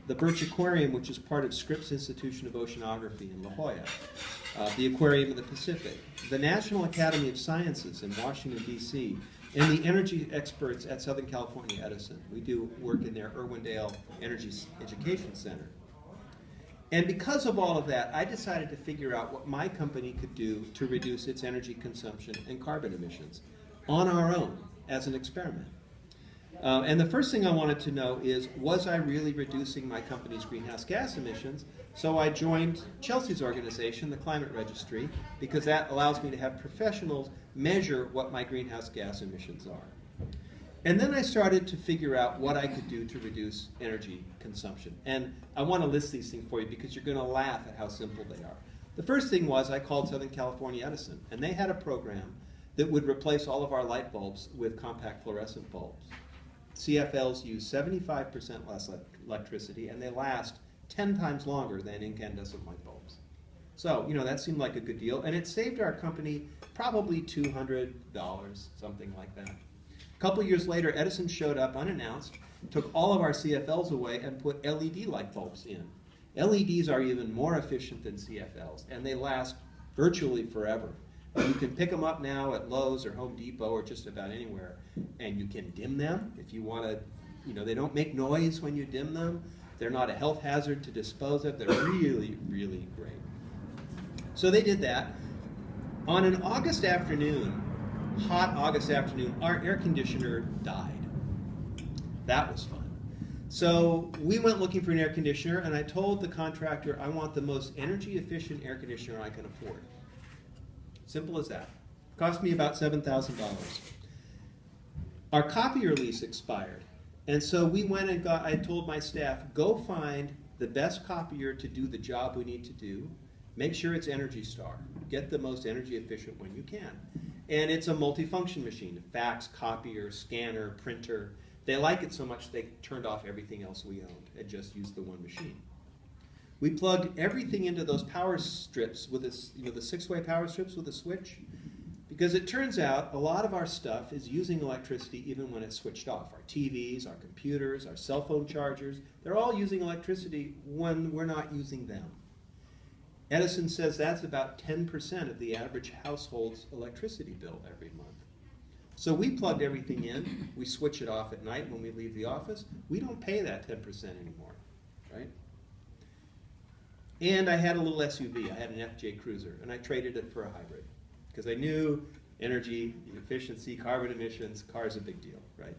the Birch Aquarium, which is part of Scripps Institution of Oceanography in La Jolla, the Aquarium of the Pacific, the National Academy of Sciences in Washington, D.C., and the energy experts at Southern California Edison. We do work in their Irwindale Energy Education Center. And because of all of that, I decided to figure out what my company could do to reduce its energy consumption and carbon emissions on our own as an experiment. And the first thing I wanted to know is, was I really reducing my company's greenhouse gas emissions? So I joined Chelsea's organization, the Climate Registry, because that allows me to have professionals measure what my greenhouse gas emissions are. And then I started to figure out what I could do to reduce energy consumption. And I want to list these things for you because you're going to laugh at how simple they are. The first thing was I called Southern California Edison, and they had a program that would replace all of our light bulbs with compact fluorescent bulbs. CFLs use 75% less electricity, and they last 10 times longer than incandescent light bulbs. So, you know, that seemed like a good deal, and it saved our company probably $200, something like that. A couple years later, Edison showed up unannounced, took all of our CFLs away, and put LED light bulbs in. LEDs are even more efficient than CFLs, and they last virtually forever. You can pick them up now at Lowe's or Home Depot or just about anywhere, and you can dim them if you want to. You know, they don't make noise when you dim them. They're not a health hazard to dispose of. They're really, really great. So they did that. On an August afternoon, hot August afternoon, our air conditioner died. That was fun. So we went looking for an air conditioner, and I told the contractor I want the most energy efficient air conditioner I can afford. Simple as that. Cost me about $7,000. Our copier lease expired, and so we went and I told my staff, go find the best copier to do the job we need to do. Make sure it's Energy Star. Get the most energy efficient when you can. And it's a multifunction machine, fax, copier, scanner, printer. They like it so much they turned off everything else we owned and just used the one machine. We plugged everything into those power strips with this, the 6-way power strips with a switch, because it turns out a lot of our stuff is using electricity even when it's switched off. Our TVs, our computers, our cell phone chargers, they're all using electricity when we're not using them. Edison says that's about 10% of the average household's electricity bill every month. So we plugged everything in, we switch it off at night when we leave the office. We don't pay that 10% anymore, right? And I had a little SUV. I had an FJ Cruiser, and I traded it for a hybrid because I knew energy, efficiency, carbon emissions, car's a big deal, right?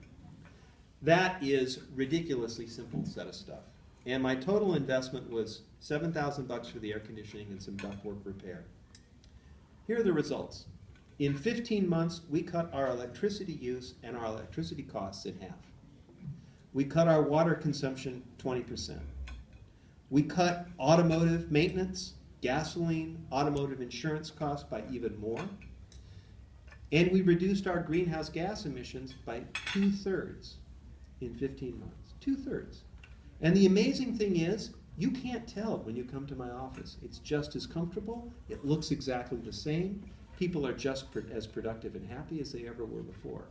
That is ridiculously simple set of stuff. And my total investment was $7,000 for the air conditioning and some ductwork repair. Here are the results. In 15 months, we cut our electricity use and our electricity costs in half. We cut our water consumption 20%. We cut automotive maintenance, gasoline, automotive insurance costs by even more. And we reduced our greenhouse gas emissions by 2/3 in 15 months. 2/3. And the amazing thing is, you can't tell when you come to my office. It's just as comfortable. It looks exactly the same. People are just as productive and happy as they ever were before.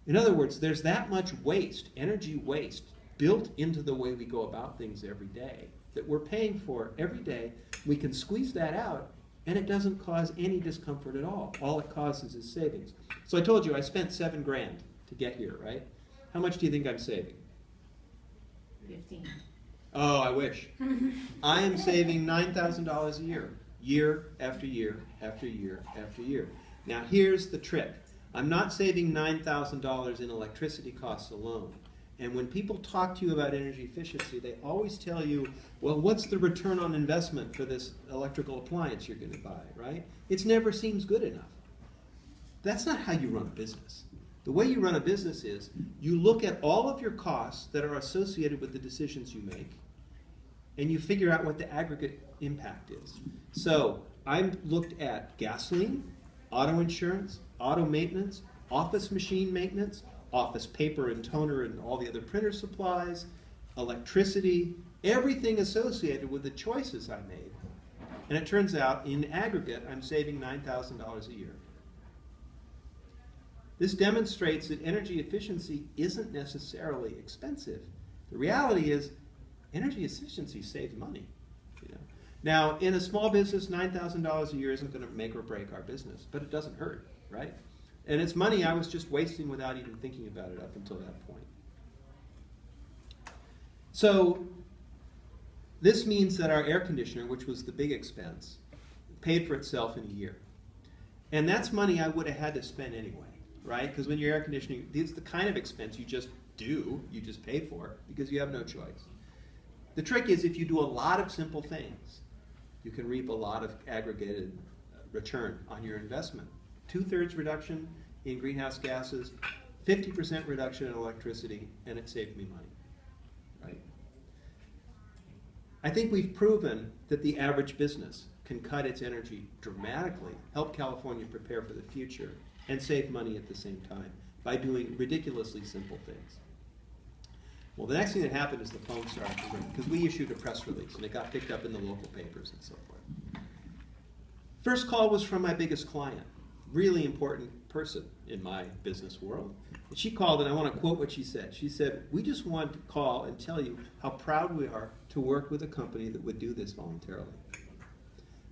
In other words, there's that much waste, energy waste, built into the way we go about things every day that we're paying for every day. We can squeeze that out, and it doesn't cause any discomfort at all. All it causes is savings. So I told you I spent $7 grand to get here, right? How much do you think I'm saving? 15. Oh, I wish. I am saving $9,000 a year, year after year after year after year. Now here's the trick. I'm not saving $9,000 in electricity costs alone. And when people talk to you about energy efficiency, they always tell you, well, what's the return on investment for this electrical appliance you're going to buy, right? It never seems good enough. That's not how you run a business. The way you run a business is you look at all of your costs that are associated with the decisions you make, and you figure out what the aggregate impact is. So I looked at gasoline, auto insurance, auto maintenance, office machine maintenance, office paper and toner and all the other printer supplies, electricity, everything associated with the choices I made. And it turns out, in aggregate, I'm saving $9,000 a year. This demonstrates that energy efficiency isn't necessarily expensive. The reality is, energy efficiency saves money. You know? Now, in a small business, $9,000 a year isn't going to make or break our business, but it doesn't hurt, right? And it's money I was just wasting without even thinking about it up until that point. So this means that our air conditioner, which was the big expense, paid for itself in a year. And that's money I would have had to spend anyway, right? Because when you're air conditioning, it's the kind of expense you just do, you just pay for, because you have no choice. The trick is if you do a lot of simple things, you can reap a lot of aggregated return on your investment. 2/3 reduction in greenhouse gases, 50% reduction in electricity, and it saved me money, right? I think we've proven that the average business can cut its energy dramatically, help California prepare for the future, and save money at the same time by doing ridiculously simple things. Well, the next thing that happened is the phone started to ring, because we issued a press release, and it got picked up in the local papers and so forth. First call was from my biggest client, really important person in my business world. And she called, and I want to quote what she said. She said, "We just want to call and tell you how proud we are to work with a company that would do this voluntarily."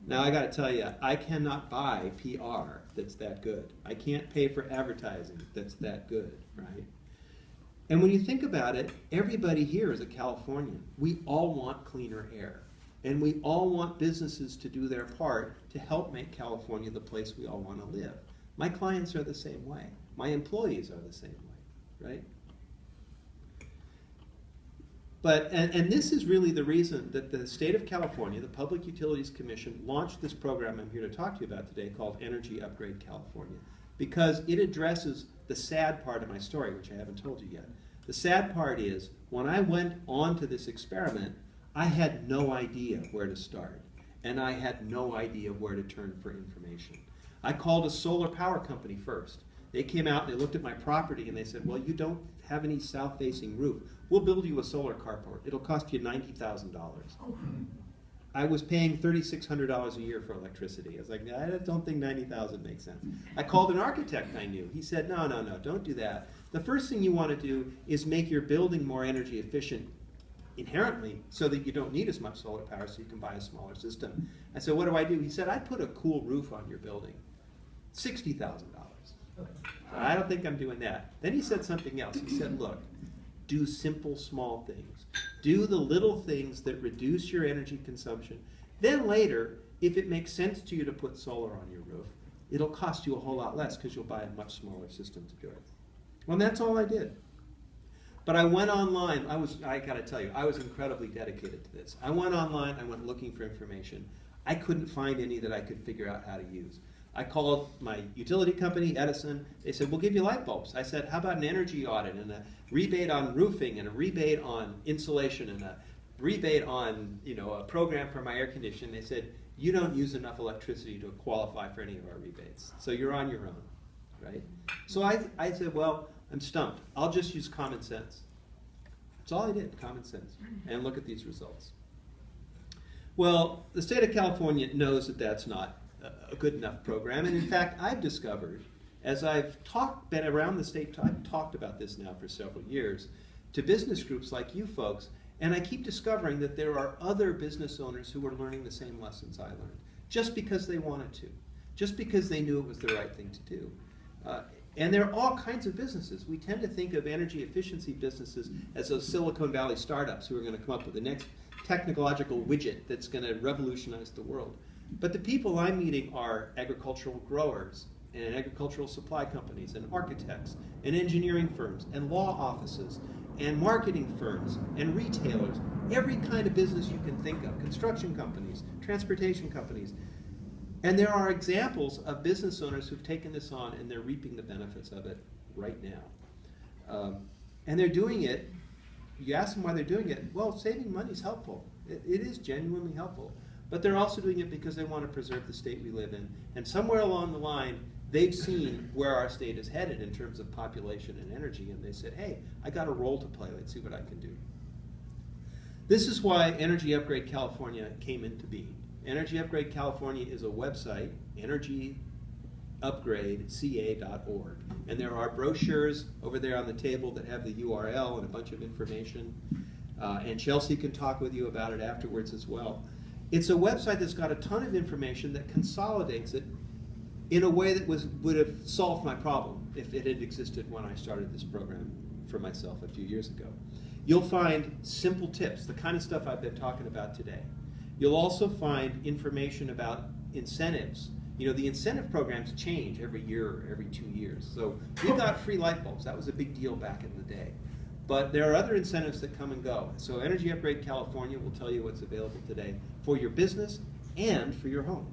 Now, I got to tell you, I cannot buy PR that's that good. I can't pay for advertising that's that good, right? And when you think about it, everybody here is a Californian. We all want cleaner air. And we all want businesses to do their part to help make California the place we all want to live. My clients are the same way. My employees are the same way, right? But, and this is really the reason that the state of California, the Public Utilities Commission, launched this program I'm here to talk to you about today called Energy Upgrade California, because it addresses the sad part of my story, which I haven't told you yet. The sad part is, when I went on to this experiment, I had no idea where to start, and I had no idea where to turn for information. I called a solar power company first. They came out and they looked at my property and they said, "Well, you don't have any south-facing roof. We'll build you a solar carport. It'll cost you $90,000. I was paying $3,600 a year for electricity. I was like, I don't think $90,000 makes sense. I called an architect I knew. He said, no, don't do that. The first thing you want to do is make your building more energy efficient inherently so that you don't need as much solar power so you can buy a smaller system. I said, what do I do? He said, I put a cool roof on your building. $60,000. I don't think I'm doing that. Then he said something else. He said, look, do simple, small things. Do the little things that reduce your energy consumption. Then later, if it makes sense to you to put solar on your roof, it'll cost you a whole lot less because you'll buy a much smaller system to do it. Well, that's all I did. But I went online. I got to tell you, I was incredibly dedicated to this. I went online. I went looking for information. I couldn't find any that I could figure out how to use. I called my utility company, Edison. They said, we'll give you light bulbs. I said, how about an energy audit and a rebate on roofing and a rebate on insulation and a rebate on, a program for my air conditioning? They said, you don't use enough electricity to qualify for any of our rebates, so you're on your own, right? So I said, well, I'm stumped. I'll just use common sense. That's all I did, common sense. And look at these results. Well, the state of California knows that that's not a good enough program, and in fact, I've discovered, as I've been around the state, I've talked about this now for several years, to business groups like you folks, and I keep discovering that there are other business owners who are learning the same lessons I learned, just because they wanted to, just because they knew it was the right thing to do. And there are all kinds of businesses. We tend to think of energy efficiency businesses as those Silicon Valley startups who are going to come up with the next technological widget that's going to revolutionize the world. But the people I'm meeting are agricultural growers and agricultural supply companies and architects and engineering firms and law offices and marketing firms and retailers, every kind of business you can think of, construction companies, transportation companies. And there are examples of business owners who've taken this on and they're reaping the benefits of it right now. And they're doing it, you ask them why they're doing it, well, saving money is helpful. It is genuinely helpful. But they're also doing it because they want to preserve the state we live in. And somewhere along the line, they've seen where our state is headed in terms of population and energy, and they said, hey, I got a role to play. Let's see what I can do. This is why Energy Upgrade California came into being. Energy Upgrade California is a website, energyupgradeca.org. And there are brochures over there on the table that have the URL and a bunch of information. And Chelsea can talk with you about it afterwards as well. It's a website that's got a ton of information that consolidates it in a way that would have solved my problem if it had existed when I started this program for myself a few years ago. You'll find simple tips, the kind of stuff I've been talking about today. You'll also find information about incentives. You know, the incentive programs change every year or every 2 years. So we got free light bulbs. That was a big deal back in the day. But there are other incentives that come and go. So Energy Upgrade California will tell you what's available today for your business and for your home.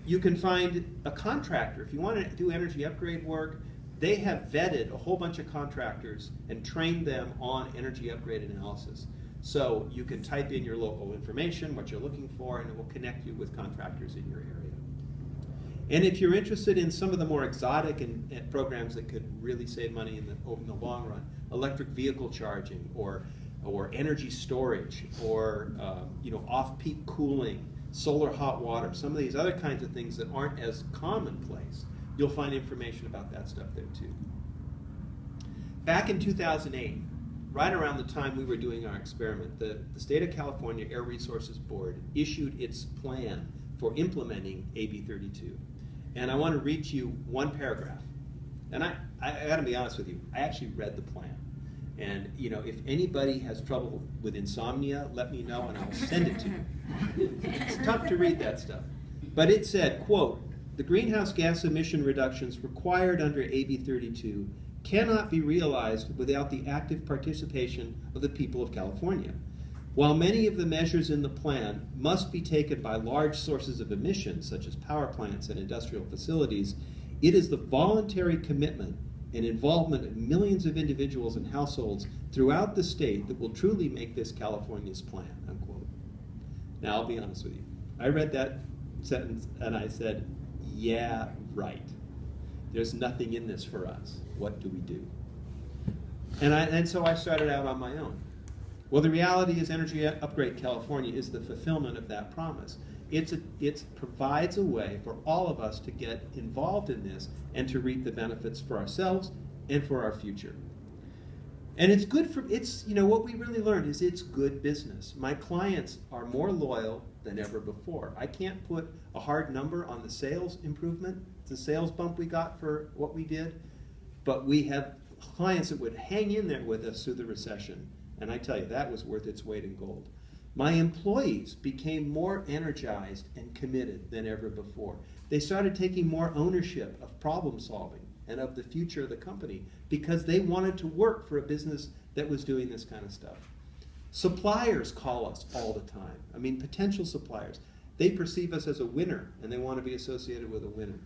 You can find a contractor. If you want to do energy upgrade work, they have vetted a whole bunch of contractors and trained them on energy upgrade analysis. So you can type in your local information, what you're looking for, and it will connect you with contractors in your area. And if you're interested in some of the more exotic and programs that could really save money in the long run, electric vehicle charging, or energy storage, or off-peak cooling, solar hot water, some of these other kinds of things that aren't as commonplace, you'll find information about that stuff there too. Back in 2008, right around the time we were doing our experiment, the State of California Air Resources Board issued its plan for implementing AB 32. And I want to read to you one paragraph. And I got to be honest with you, I actually read the plan. And if anybody has trouble with insomnia, let me know and I'll send it to you. It's tough to read that stuff. But it said, quote, "The greenhouse gas emission reductions required under AB 32 cannot be realized without the active participation of the people of California. While many of the measures in the plan must be taken by large sources of emissions, such as power plants and industrial facilities, it is the voluntary commitment and involvement of millions of individuals and households throughout the state that will truly make this California's plan," unquote. Now, I'll be honest with you. I read that sentence and I said, yeah, right. There's nothing in this for us. What do we do? And so I started out on my own. Well, the reality is Energy Upgrade California is the fulfillment of that promise. It provides a way for all of us to get involved in this and to reap the benefits for ourselves and for our future. And it's good for, what we really learned is it's good business. My clients are more loyal than ever before. I can't put a hard number on the sales improvement, the sales bump we got for what we did, but we have clients that would hang in there with us through the recession. And I tell you, that was worth its weight in gold. My employees became more energized and committed than ever before. They started taking more ownership of problem solving and of the future of the company because they wanted to work for a business that was doing this kind of stuff. Suppliers call us all the time. I mean, potential suppliers. They perceive us as a winner and they want to be associated with a winner.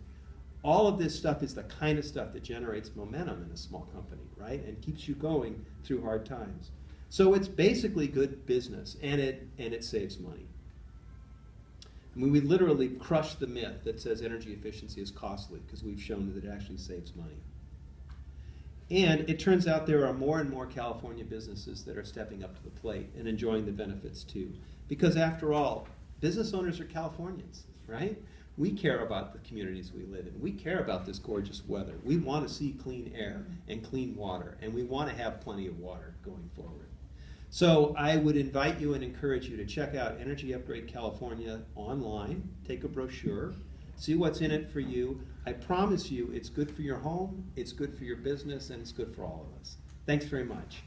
All of this stuff is the kind of stuff that generates momentum in a small company, right? And keeps you going through hard times. So it's basically good business, and it saves money. I mean, we literally crushed the myth that says energy efficiency is costly because we've shown that it actually saves money. And it turns out there are more and more California businesses that are stepping up to the plate and enjoying the benefits too. Because after all, business owners are Californians, right? We care about the communities we live in. We care about this gorgeous weather. We want to see clean air and clean water, and we want to have plenty of water going forward. So I would invite you and encourage you to check out Energy Upgrade California online, take a brochure, see what's in it for you. I promise you it's good for your home, it's good for your business, and it's good for all of us. Thanks very much.